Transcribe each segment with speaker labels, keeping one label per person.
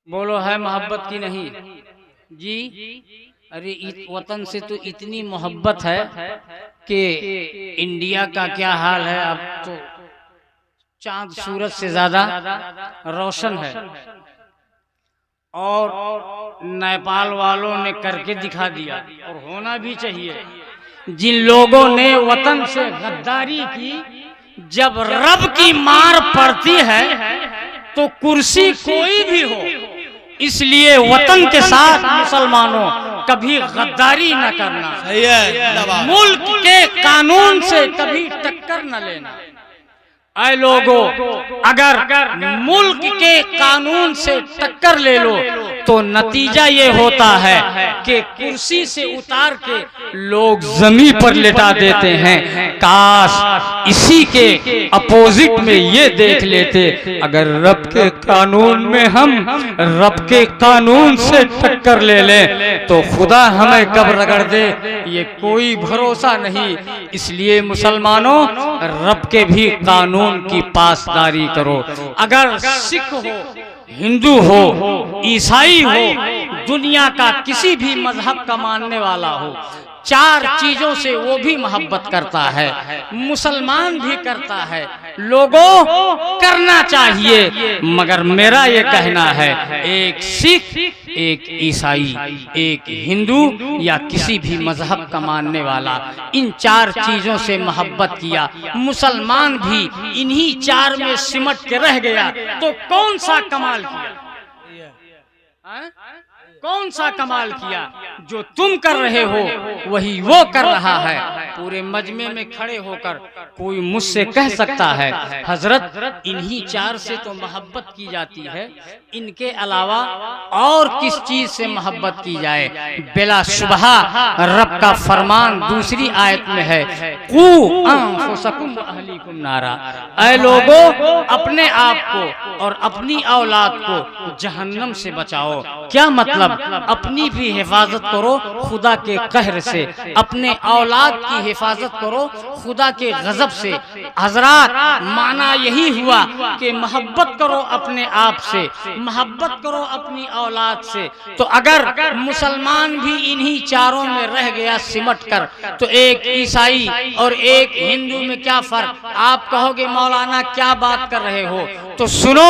Speaker 1: बोलो है मोहब्बत की नहीं जी। अरे वतन से तो इतनी मोहब्बत है कि इंडिया का क्या हाल है, अब तो चांद सूरज से ज्यादा रोशन है। और नेपाल वालों ने करके दिखा दिया, और होना भी चाहिए। जिन लोगों ने वतन से गद्दारी की, जब रब की मार पड़ती है तो कुर्सी कोई भी हो, इसलिए वतन के साथ मुसलमानों कभी गद्दारी न करना,
Speaker 2: सही है।
Speaker 1: मुल्क के कानून से कभी टक्कर न लेना। ऐ लोगों, अगर मुल्क के कानून से टक्कर ले लो तो नतीजा ये होता है कि कुर्सी से उतार के लोग जमीन पर लेटा देते हैं। काश इसी के अपोजिट में ये देख लेते, अगर रब के कानून में हम रब के कानून से टक्कर ले लें तो खुदा हमें कब रगड़ दे, ये कोई भरोसा नहीं। इसलिए मुसलमानों, रब के भी कानून की पासदारी करो। अगर सिख हो, हिंदू हो, ईसाई हो, दुनिया का किसी भी मजहब का मानने वाला हो, चार चीजों से वो भी मोहब्बत करता है, मुसलमान भी करता है। लोगों, करना चाहिए, मगर मेरा ये कहना है, एक सिख, एक ईसाई, एक हिंदू या किसी भी मजहब का मानने वाला, इन चार चीजों से मोहब्बत किया, मुसलमान भी इन्हीं चार में सिमट के रह गया, तो कौन सा कमाल किया? कौन सा कमाल किया? जो तुम कर रहे हो वही वो कर रहा है। पूरे मजमे में खड़े होकर कोई मुझसे कह सकता है, हजरत इन्हीं चार से तो मोहब्बत की जाती है, इनके अलावा और किस चीज से मोहब्बत की जाए? बिला शुबहा रब का फरमान दूसरी आयत में है, कू अंफुसकुम व अहलीकुम नारा। ऐ लोगों, अपने आप को और अपनी औलाद को जहन्नम से बचाओ। क्या मतलब? अपनी भी हिफाजत करो खुदा के कहर से, अपने औलाद की हिफाजत करो खुदा के गजब से। हजरात, माना यही हुआ कि मोहब्बत करो अपने आप से, मोहब्बत करो अपनी औलाद से। तो अगर मुसलमान भी इन्हीं चारों में रह गया सिमट कर, तो एक ईसाई और एक हिंदू में क्या फर्क? आप कहोगे मौलाना क्या बात कर रहे हो? तो सुनो,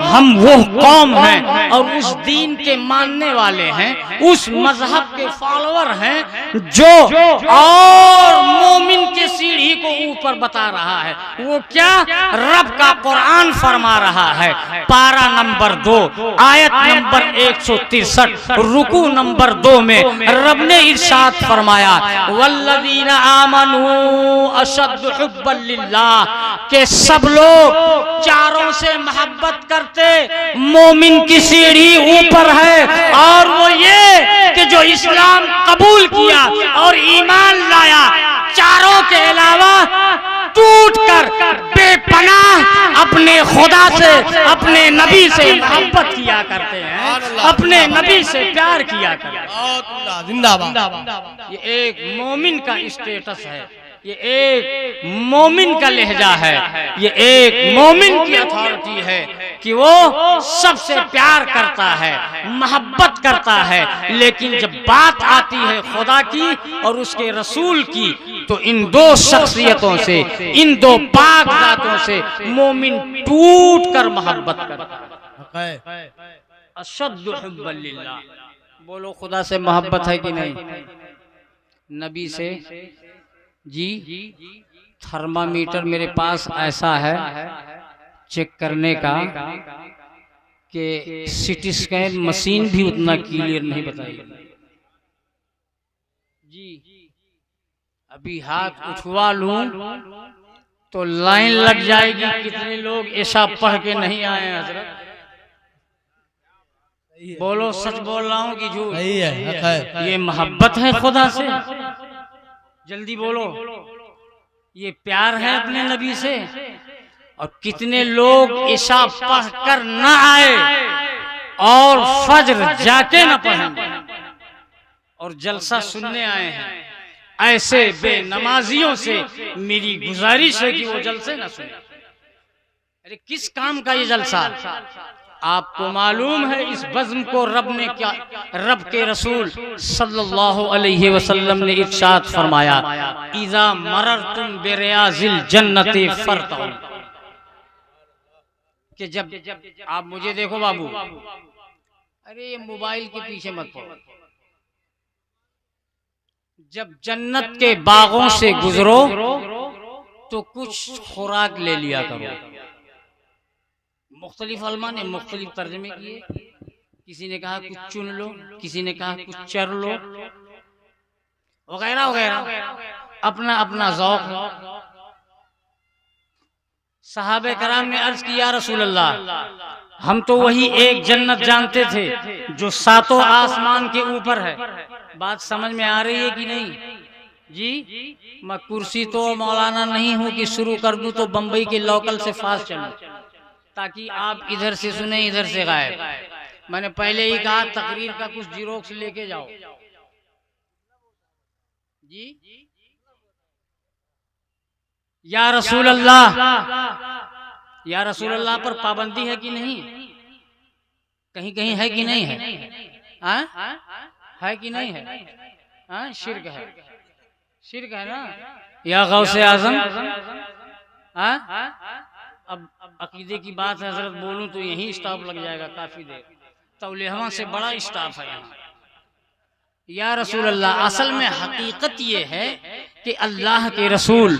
Speaker 1: हम वो कौम हैं और उस दीन के मानने वाले हैं, उस मजहब के फॉलोअर हैं जो और मोमिन के सीढ़ी को ऊपर बता रहा है। वो क्या? रब का कुरान फरमा रहा है, पारा नंबर 2 आयत नंबर 163 रुकू नंबर 2 में रब ने इरशाद फरमाया, वल्लज़ीना आमनू अशद्दु हुब्बन लिल्लाह, के सब लोग चारों से मोहब्बत करते, मोमिन की सीढ़ी ऊपर है। और वो ये कि जो इस्लाम कबूल किया और ईमान लाया, चारों के अलावा टूट कर बेपनाह अपने खुदा से, अपने नबी से मोहब्बत किया करते हैं, अपने नबी से प्यार किया करते हैं।
Speaker 2: जिंदाबाद।
Speaker 1: ये एक मोमिन का स्टेटस है, ये एक मोमिन का लहजा है, ये एक मोमिन की अथॉरिटी है कि वो सबसे प्यार करता है, मोहब्बत करता है। लेकिन जब बात आती है खुदा की और उसके रसूल की, तो इन दो शख्सियतों से, इन दो पाक जातों से मोमिन टूट कर मोहब्बत करता है। अशद्दु हुब्बन लिल्लाह। बोलो, खुदा से मोहब्बत है कि नहीं? नबी से जी, थर्मामीटर मेरे पास ऐसा है चेक करने का कि सिटी स्कैन मशीन भी उतना क्लियर नहीं बताएगी जी। अभी हाथ उठवा लूं तो लाइन लग जाएगी, कितने लोग ऐसा पढ़ के नहीं आए हैं हजरत? बोलो, सच बोल रहा हूँ कि झूठ? ये मोहब्बत है खुदा से? जल्दी बोलो, ये प्यार है अपने नबी से? और कितने लोग ईशा पढ़ कर न आए और फज्र जाके न पढ़ेंगे और जलसा सुनने आए हैं। ऐसे बेनमाजियों से मेरी गुजारिश है कि वो जलसे न सुने। अरे किस काम का ये जलसा? आपको मालूम है इस बज़्म को रब के रसूल सल्लल्लाहु अलैहि वसल्लम ने इरशाद फरमाया, इज़ा मररतुम बिरियाज़िल जन्नति फरतऊ, कि जब आप मुझे देखो बाबू, अरे ये मोबाइल के पीछे मत पड़ो, जब जन्नत के बागों से गुजरो तो कुछ खुराक ले लिया करो। मुख्तलिफ उलमा ने मुख्तलिफ तर्जमे किए, किसी ने कहा कुछ चुन लो, किसी ने कहा कुछ चर लो, वगैरह वगैरह, अपना अपना ज़ौक़। सहाबे कराम ने अर्ज किया, रसूल अल्लाह हम तो वही एक जन्नत जानते थे जो सातों आसमान के ऊपर है। बात समझ में आ रही है कि नहीं जी? मैं कुर्सी तो मौलाना नहीं हूं कि शुरू कर दूं तो बंबई के लोकल से फास्ट चलूं, ताकि आप इधर से सुने इधर से गायब। मैंने पहले ही कहा तकरीर का कुछ जीरोक्स लेके जाओ जी। या रसूल अल्लाह, या रसूल अल्लाह पर पाबंदी है कि नहीं? कहीं कहीं है कि नहीं है? है कि नहीं है? शिर्क है, शिर्क है ना। या गौसे आजम, अब अकीदे की बात है हजरत, बोलूं तो यही स्टॉप लग जाएगा काफी देर, तौलेहवा से बड़ा स्टाफ है यहाँ। या रसूल अल्लाह, असल में हकीकत ये है कि अल्लाह के रसूल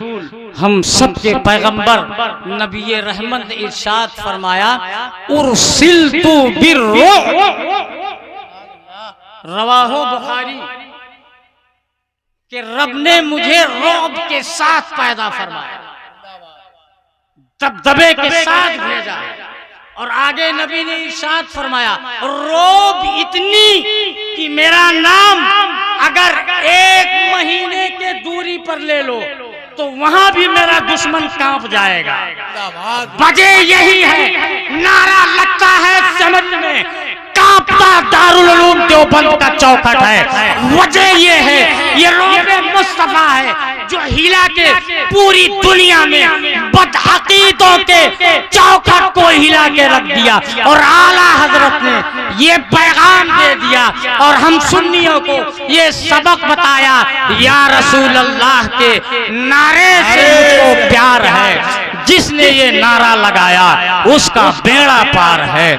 Speaker 1: हम सब के पैगंबर नबी रहमत ने इरशाद फरमाया, उर्सिलतु बिर्रूह, रवाहो बुखारी, कि रब ने मुझे रौब के साथ पैदा फरमाया, दबदबे के साथ भेजा। और आगे नबी ने इरशाद फरमाया, रौब इतनी कि मेरा नाम अगर 1 महीने के दूरी पर ले लो तो वहां भी मेरा दुश्मन कांप जाएगा। वजह यही है, नारा लगता है समझ में, कांपता दारुल उलूम देवबंद का चौखट है। वजह ये है, ये रौब मुस्तफा है जो हिला के पूरी दुनिया में बदअकीदों के चौखट को हिला के रख दिया। और आला हजरत ने ये पैगाम दे दिया और हम सुन्नियों को ये सबक बताया, या रसूल अल्लाह के नारे से मुझको प्यार है, जिसने ये नारा लगाया उसका बेड़ा पार है।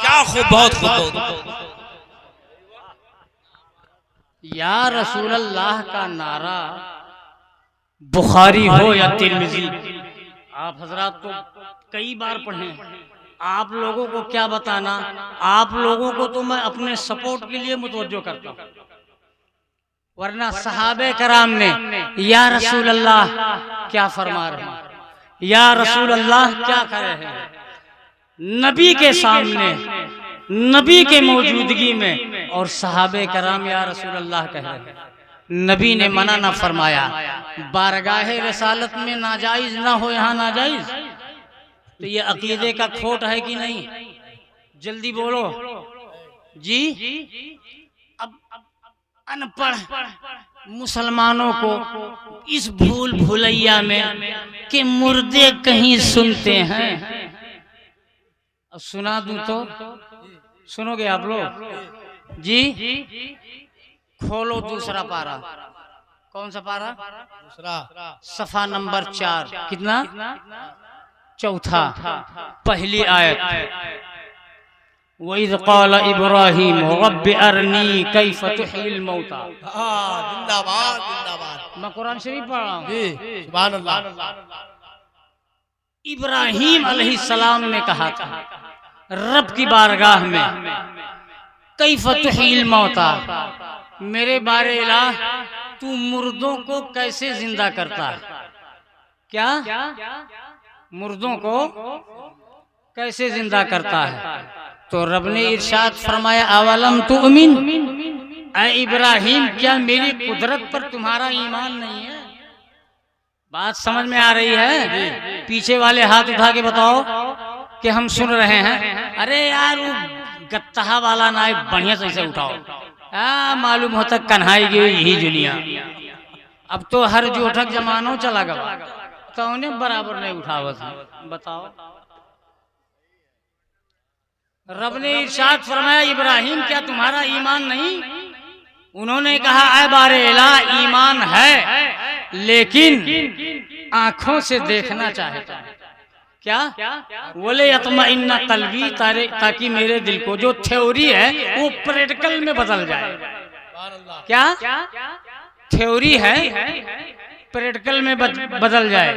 Speaker 2: क्या खूब, बहुत खूब।
Speaker 1: या रसूल अल्लाह का नारा बुखारी हो या तिर्मिज़ी, आप हजरात तो कई बार पढ़े। आप लोगों को क्या बताना, आप लोगों को तो मैं अपने सपोर्ट के लिए मुतवज्जो करता हूँ, वरना सहाबे कराम ने या रसूल अल्लाह क्या फरमा रहे हैं, या रसूल अल्लाह क्या कर रहे हैं, नबी के सामने, नबी के मौजूदगी में, और सहाबे कराम या रसूल अल्लाह कह रहे हैं। नबी ने मना ना फरमाया। बारगाहे रसालत में नाजायज ना हो, यहाँ नाजायज, तो ये अकीदे का खोट है कि नहीं? जल्दी बोलो जी। अब अनपढ़ मुसलमानों को इस भूल भुलैया में कि मुर्दे कहीं सुनते हैं, अब सुना दूं तो सुनोगे आप लोग जी? खोलो दूसरा पारा। कौन सा पारा? दूसरा, सफा नंबर 4। कितना? चौथा, पहली आयत। वइज़ क़ाल इब्राहीम रब्बि अरनी कैफ़ तुह्यिल मौता।
Speaker 2: जिंदाबाद जिंदाबाद।
Speaker 1: मैं कुरान शरीफ पढ़ रहा हूँ।
Speaker 2: सुभान अल्लाह।
Speaker 1: इब्राहीम अलैहिस्सलाम ने कहा था रब की बारगाह में, कैफ़ तुह्यिल मौता, मेरे बारे इलाह तू मुर्दों को कैसे जिंदा करता है? क्या मुर्दों को कैसे जिंदा करता है? तो रब ने इरशाद फरमाया, अवलम तुमिन, ऐ इब्राहिम क्या मेरी कुदरत पर तुम्हारा ईमान नहीं है? बात समझ में आ रही है? पीछे वाले हाथ उठा के बताओ कि हम सुन रहे हैं। अरे यार वो गत्ता वाला नायब बढ़िया से उठाओ। मालूम होता कन्हाई गई यही जुलिया। अब तो हर जोठक जमानो चला गया तो उन्हें बराबर नहीं उठावत है। बताओ, रब ने इरशाद फरमाया, इब्राहिम क्या तुम्हारा ईमान नहीं? उन्होंने कहा, ऐ बारे इला, ईमान है लेकिन आंखों से देखना चाहता है। क्या? बोले यतमइन्ना कल्बी, ताकि मेरे दिल को जो थ्योरी है वो प्रैक्टिकल में बदल जाए। क्या थ्योरी है प्रैक्टिकल में बदल जाए।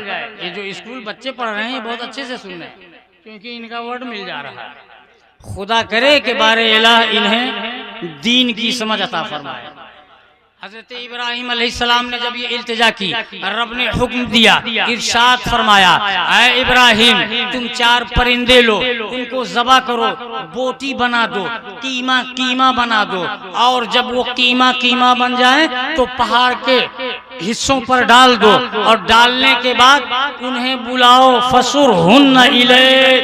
Speaker 1: ये जो स्कूल बच्चे पढ़ रहे हैं ये बहुत अच्छे से सुन रहे हैं, क्योंकि इनका वर्ड मिल जा रहा है। खुदा करे के बारे इलाह इन्हें दीन की समझ अता फरमाए। हजरत इब्राहिम अलैहिस्सलाम ने जब ये इल्तिजा की, रब ने हुक्म दिया, इरशाद फरमाया, ऐ इब्राहिम तुम 4 परिंदे लो, उनको ज़बा करो, बोटी बना दो, कीमा कीमा बना दो, और जब वो कीमा कीमा बन जाए तो पहाड़ के हिस्सों पर डाल दो, और डालने के बाद उन्हें बुलाओ, फसुरहुन्ना इलैक,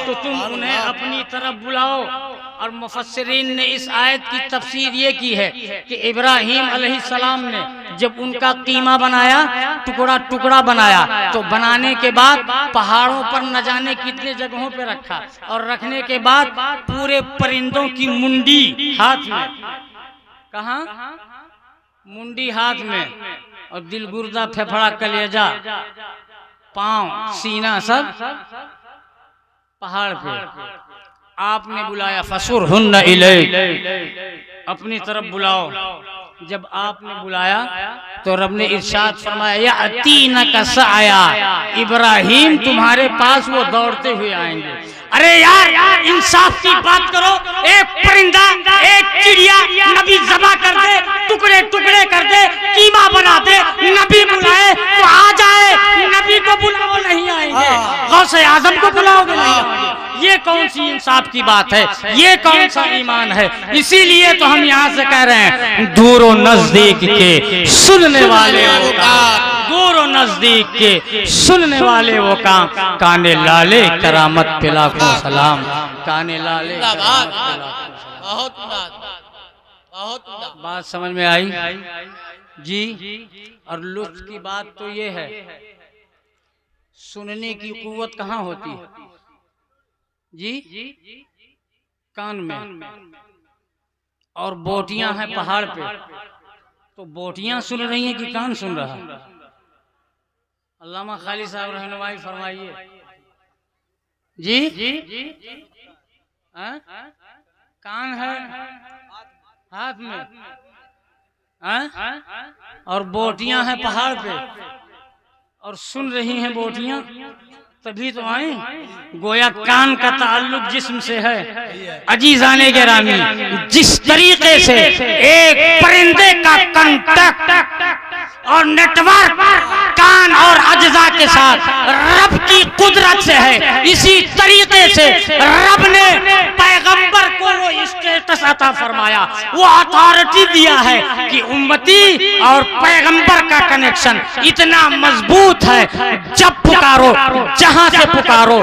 Speaker 1: तो तुम उन्हें अपनी तरफ बुलाओ। और मुफस्सिरीन ने इस आयत की तफसीर ये की है कि इब्राहिम अलैहिस्सलाम ने जब उनका कीमा बनाया, टुकड़ा टुकड़ा बनाया, तो बनाने के बाद पहाड़ों पर न जाने कितने जगहों पे रखा, और रखने के बाद पूरे परिंदों की मुंडी हाथ में, कहाँ? मुंडी हाथ में, और दिल, गुर्दा, फेफड़ा, कलेजा, पांव, सीना सब पहाड़ पे। आपने बुलाया, फसुरहुन्ना इलैक, अपनी तरफ बुलाओ। जब आपने बुलाया तो रब ने इरशाद फरमाया, यातीनका सआया, इब्राहिम तुम्हारे पास वो दौड़ते हुए आएंगे। अरे यार इंसाफ की बात करो, एक परिंदा, एक चिड़िया नबी ज़बा कर दे, टुकड़े टुकड़े कर दे, कीमा बना दे, नबी बुलाए तो आ जाए, नबी को बुलाओ नहीं आएंगे, गौसे आजम को बुलाओगे नहीं आएंगे। ये कौन सी इंसाफ की बात है? ये कौन सा ईमान है? इसीलिए तो हम यहाँ से कह रहे हैं, दूर और नजदीक के सुनने वाले वो काम, दूर और नजदीक के सुनने वाले वो काम, काने लाले करामत पे लाखों सलाम, काने लाले
Speaker 2: बहुत
Speaker 1: बात समझ में आई जी। और लुत्फ की बात तो ये है, सुनने की कुव्वत कहाँ होती है जी? कान में। और बोटियां हैं पहाड़ पे, तो बोटियां सुन रही हैं कि कान सुन रहा है? अल्लामा खाली साहब रहनुमाई फरमाइए जी। कान है हाथ में, और बोटियां हैं पहाड़ पे, और सुन रही हैं बोटियां, तभी तो आए। गोया कान का ताल्लुक जिस्म से है। अजीजाने गिरामी, जिस तरीके से एक परिंदे का कांटेक्ट और नेटवर्क कान और अज्जा के साथ रब की कुदरत से है, इसी तरीके से रब ने पैगंबर को वो स्टेटस अता फरमाया, वो अथॉरिटी दिया है कि उम्मती और पैगंबर का कनेक्शन इतना मजबूत है, जब पुकारो, जहां से पुकारो,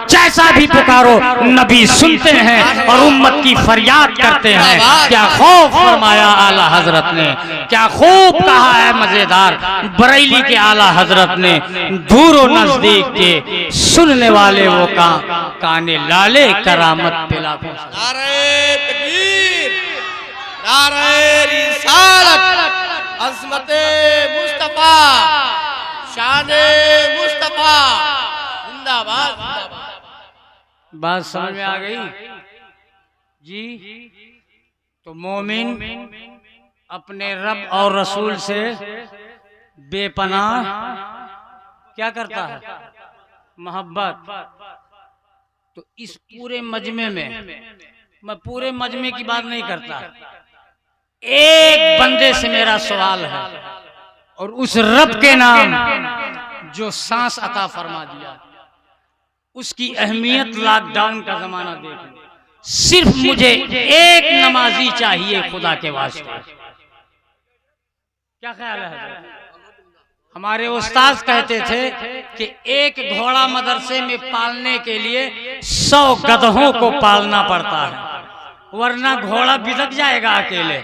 Speaker 1: जैसा भी पुकारो, नबी सुनते हैं और उम्मत की फरियाद करते हैं। क्या खूब फरमाया आला हजरत ने, क्या खूब कहा है मजेदार बरेली के आला हजरत ने, दूर और नजदीक के सुनने वाले वो काने लाले करामत पे लाखों।
Speaker 2: नारे तकबीर, नारे रिसालत, अज़मते मुस्तफा, शाने मुस्तफा, जिंदाबाद।
Speaker 1: बात समझ में आ गई जी। तो मोमिन अपने रब और रसूल से बेपनाह क्या करता है? मोहब्बत। तो इस पूरे मजमे में, मैं पूरे मजमे की बात नहीं करता, एक बंदे से मेरा सवाल है, और उस रब के नाम जो सांस अता फरमा दिया, उसकी अहमियत लॉकडाउन का जमाना देख लो। सिर्फ मुझे एक नमाजी चाहिए खुदा के वास्ते। क्या ख्याल है? हमारे उस्ताद कहते थे कि एक घोड़ा मदरसे में पालने के लिए 100 गधों को पालना पड़ता है, वरना घोड़ा बिदक जाएगा अकेले।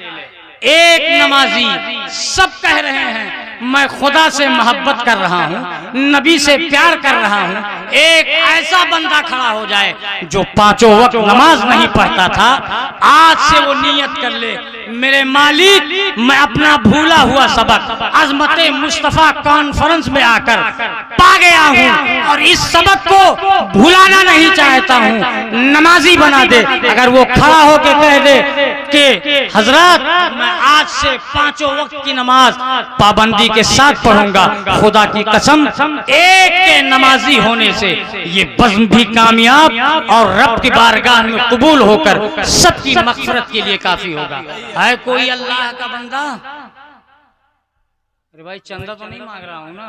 Speaker 1: एक नमाजी, सब कह रहे हैं मैं खुदा से मोहब्बत कर रहा हूँ, नबी से प्यार कर रहा हूँ, एक ऐसा बंदा खड़ा हो जाए जो 5 वक्त नमाज नहीं पढ़ता था, आज से वो नियत कर ले मेरे मालिक मैं अपना भूला हुआ सबक अज़मत मुस्तफ़ा कॉन्फ्रेंस में आकर पा गया हूँ और इस सबक को भुलाना नहीं चाहता हूँ, नमाजी बना दे। अगर वो खड़ा होके कह दे कि हजरत मैं आज से 5 वक्त की नमाज पाबंदी के साथ पढ़ूंगा, खुदा की कसम एक के नमाजी होने से ये बज़्म भी कामयाब और रब की बारगाह में कबूल होकर सबकी मग़फ़िरत के लिए काफी होगा। है कोई अल्लाह का बंदा? अरे भाई चंदा तो नहीं मांग रहा हूं ना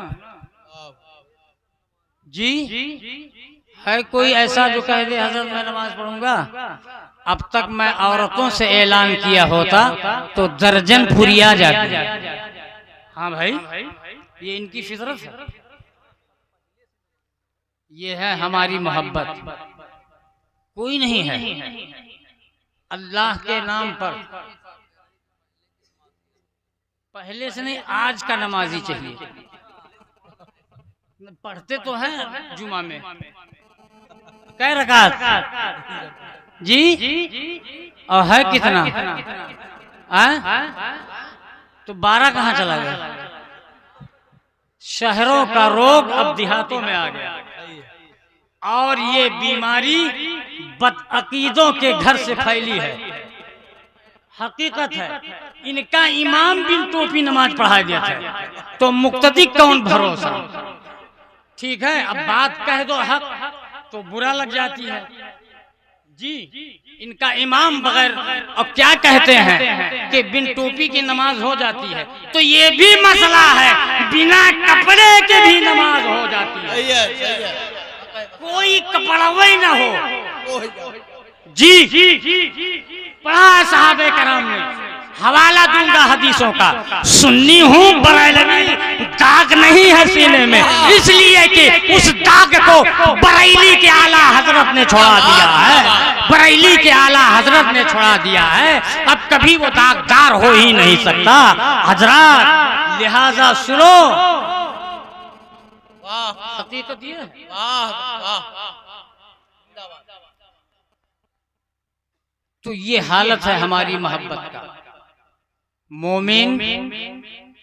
Speaker 1: जी? है कोई ऐसा जो कह दे हजरत मैं नमाज पढ़ूंगा? अब तक मैं औरतों से ऐलान किया होता तो दर्जन फुरिया जाती। हाँ भाई ये इनकी फितरत है, ये है हमारी मोहब्बत। कोई नहीं है अल्लाह के नाम पर पहले से नहीं आज का नमाजी चाहिए। पढ़ते तो हैं जुमा में कै रकात जी, और है कितना? तो 12 कहाँ चला गया? शहरों का रोग अब देहातों में आ गया और ये बीमारी बदअकीदों के घर से फैली है। हकीकत है इनका इमाम बिन टोपी नमाज पढ़ा दिया था तो मुक्तदी कौन भरोसा? ठीक है अब बात कह दो हक तो बुरा लग जाती है जी। इनका इमाम बगैर और क्या कहते हैं कि बिन टोपी की नमाज हो जाती है, तो ये भी मसला है बिना कपड़े के भी नमाज हो जाती है। कोई कपड़ा वही ना हो जी। पढ़ा है साहबे करम ने, हवाला दूंगा हदीसों का। सुन्नी हूँ बरेलवी, दाग नहीं है सीने में, इसलिए कि उस दाग को बरेली के आला हजरत ने छोड़ा दिया है, बरेली के आला हजरत ने छोड़ा दिया है। अब कभी वो दागदार हो ही नहीं सकता हजरत, लिहाजा सुनो। हकीकत ये तो ये हालत है हमारी मोहब्बत का। मोमिन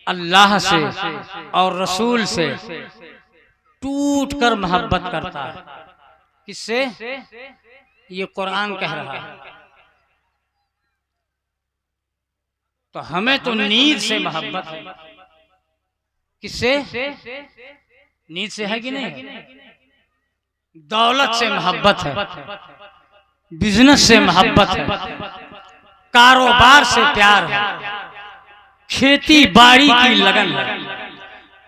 Speaker 1: अल्लाह से और रसूल से टूट कर मोहब्बत करता है। किससे? ये कुरान कह रहा है। तो हमें तो नींद से मोहब्बत है। किससे? नींद से है कि नहीं? दौलत से मोहब्बत है, बिजनेस से मोहब्बत है, कारोबार से प्यार है, खेती बाड़ी की लगन है।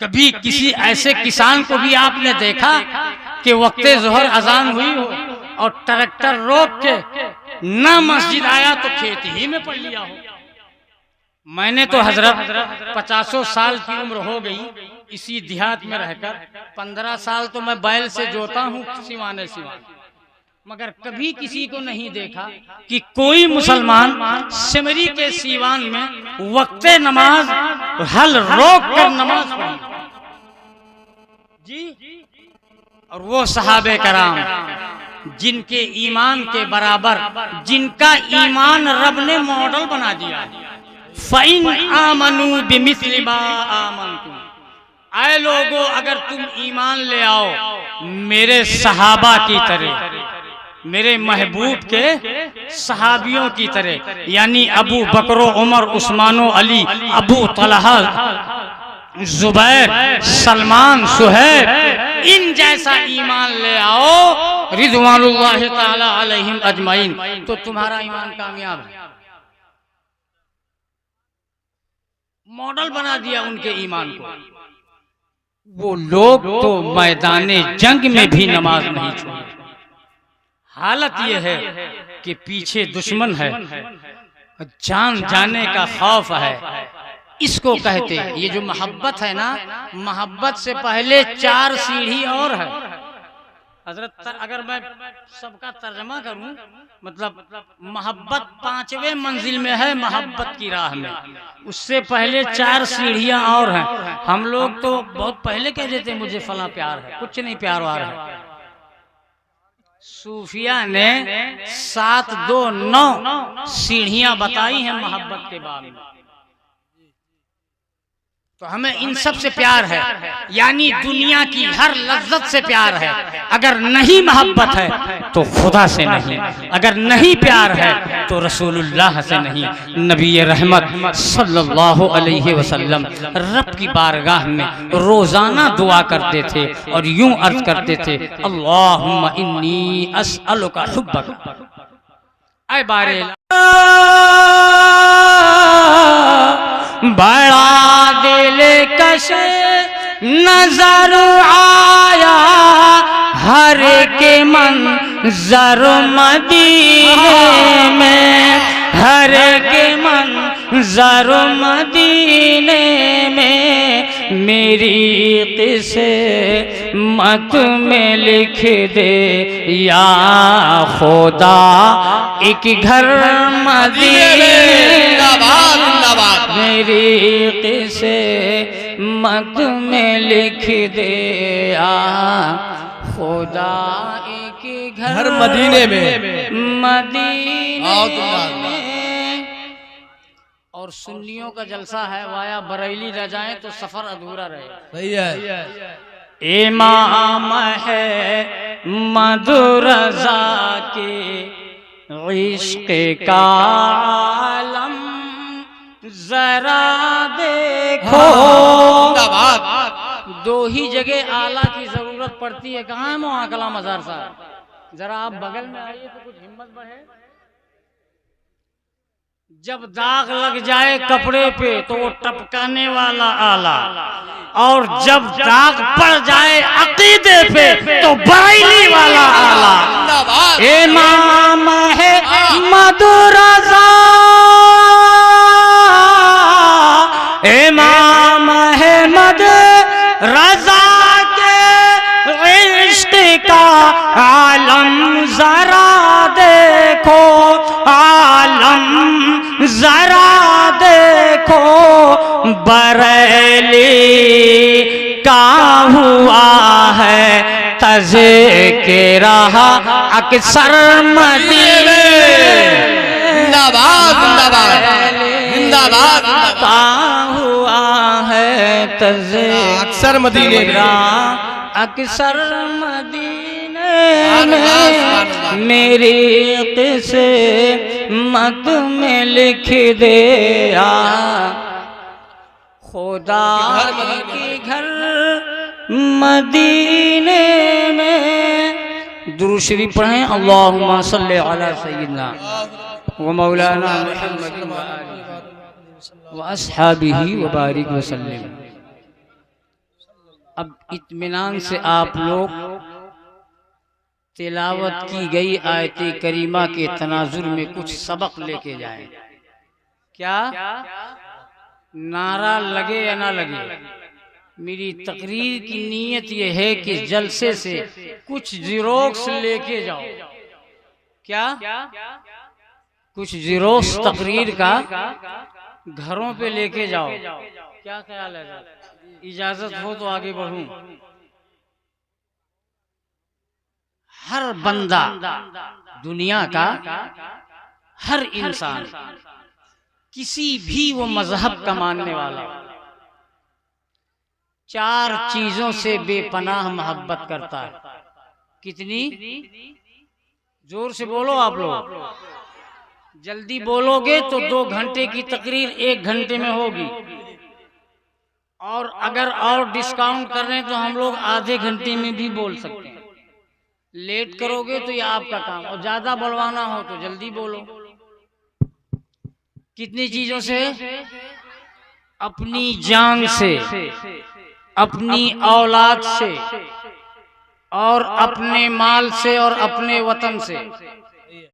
Speaker 1: कभी किसी ऐसे किसान को भी आपने देखा कि वक्ते जोहर अजान हुई हो और ट्रैक्टर रोक के ना मस्जिद आया तो खेती ही में पड़ लिया हो? मैंने तो हजरत 50 साल की उम्र हो गई इसी देहात में रहकर, 15 साल तो मैं बैल से जोता हूँ सिवाने सिवाने, मगर कभी किसी को नहीं देखा कि कोई मुसलमान सिमरी के सीवान में वक्ते नमाज हल रोक कर नमाज पढ़ी जी। और वो सहाबे कराम जिनके ईमान के बराबर, जिनका ईमान रब ने मॉडल बना दिया। फ़इन आमनू बिमिस्लि मा आमनतुम, आए लोगों अगर तुम ईमान ले आओ मेरे सहाबा की तरह, मेरे महबूब के सहाबियों की तरह, यानी अबू बकरो उमर उस्मानो अली अबू तलहा जुबैर सलमान सुहैब, इन जैसा ईमान ले आओ रिज़वानुल्लाहि ताला अलैहिम अजमाइन, तो तुम्हारा ईमान कामयाब है। मॉडल बना दिया उनके ईमान को। वो लोग तो मैदाने जंग में भी नमाज नहीं छोड़े। हालत ये है कि पीछे दुश्मन है, जान जाने का खौफ है, इसको कहते हैं। ये जो मोहब्बत है ना, मोहब्बत से पहले 4 सीढ़ी और है हजरत। अगर मैं सबका तर्जमा करूं, मतलब मोहब्बत 5वें मंजिल में है मोहब्बत की राह में, उससे पहले 4 सीढ़ियां और हैं। हम लोग तो बहुत पहले कह देते मुझे फला प्यार है, कुछ नहीं प्यार वार है। सूफिया ने 7, 2, 9 सीढ़ियां बताई हैं मोहब्बत के बारे में। तो हमें इन सब से प्यार है, यानी दुनिया की हर लज्जत से प्यार है। अगर नहीं मोहब्बत है तो खुदा से नहीं, अगर नहीं प्यार है तो रसूलुल्लाह से नहीं। नबी रहमत सल्लल्लाहु अलैहि वसल्लम रब की बारगाह में रोजाना दुआ करते थे और यूं अर्ज करते थे, अल्लाहुम्मा इन्नी अस्अलुका हुब्बक। ऐ बारे बड़ा दिल कश नजर आया, हर के मंजर मदीने में, हर के मंजर मदीने में, मेरी किसे मत में लिख दे या खुदा एक घर मदीने, मेरी किसे मत में लिख दे या खुदा एक घर
Speaker 2: मदीने में,
Speaker 1: मदीने में। और सुन्नियों का जलसा है, वाया बरेली रह जाए तो सफर अधूरा रहे।
Speaker 2: सही है।
Speaker 1: इमाम है मधुरजा के इश्क का आलम, जरा देखो। दो ही जगह आला की जरूरत पड़ती है। कहाँ है मोआकला मजार साहब? जरा आप बगल में आइए तो कुछ हिम्मत बढ़े। जब दाग लग जाए कपड़े पे तो वो टपकाने वाला आला, और जब दाग पड़ जाए अकीदे पे तो बरेली वाला आला। इमाम है मधुरजा, इमाम है मधुरजा के इश्क का आलम, जरा देखो आलम, जरा देखो। बरेली का हुआ है तज़किरा अक्सर मदीने,
Speaker 2: जिंदाबाद जिंदाबाद जिंदाबाद।
Speaker 1: का हुआ है
Speaker 2: अक्सर मदीने
Speaker 1: अक्सर मदीने में, मेरी किसे मत में लिख दे या खुदा के घर मदीने में। दुरूद शरीफ पढ़ें, अल्लाहुम्मा सल्ली अला सय्यिदना व मौलाना मुहम्मद व अस्हाबिही व बारिक व सल्लिम। अब इत्मीनान से आप लोग तिलावत की गई आयत करीमा के तनाजुर में कुछ सबक लेके जाएं। क्या नारा लगे या ना लगे, मेरी तकरीर की नीयत यह है कि जलसे से कुछ ज़ेरोक्स लेके जाओ। क्या कुछ ज़ेरोक्स तकरीर का घरों पे लेके जाओ। क्या ख्याल है? इजाजत हो तो आगे बढ़ूं। हर बंदा दुनिया का, हर इंसान, किसी भी वो मजहब का मानने वाला 4 चीजों से बेपनाह मोहब्बत करता है। कितनी? जोर से बोलो आप लोग। जल्दी बोलोगे तो 2 घंटे की तकरीर 1 घंटे में होगी, और अगर और डिस्काउंट कर रहे हैं तो हम लोग आधे घंटे में भी बोल सकते हैं। लेट करोगे तो ये आपका काम, और ज्यादा बोलवाना हो तो जल्दी बोलो। कितनी चीजों से? अपनी जान से, अपनी औलाद से, और अपने माल से, और अपने वतन से।